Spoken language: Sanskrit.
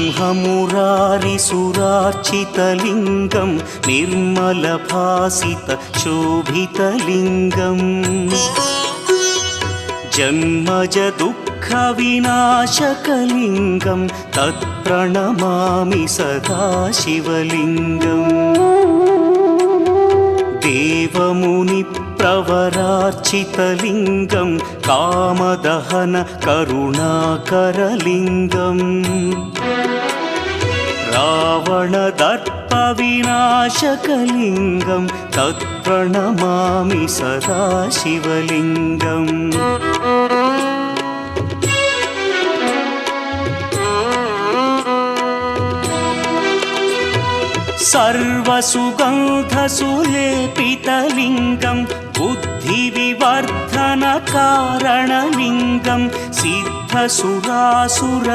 ब्रह्ममुरारिसुरार्चितलिङ्गं निर्मलभासितशोभितलिङ्गम् जन्मजदुःखविनाशकलिङ्गं तत्प्रणमामि सदा शिवलिङ्गम् देवमुनिप्रवरार्चितलिङ्गं कामदहन करुणाकरलिङ्गम् रावणदर्पविनाशकलिङ्गं तत्प्रणमामि सदा शिवलिङ्गम् सर्वसुगन्धसुलेपितलिङ्गं बुद्धिविवर्धनकारणलिङ्गं सिद्धसुरासुर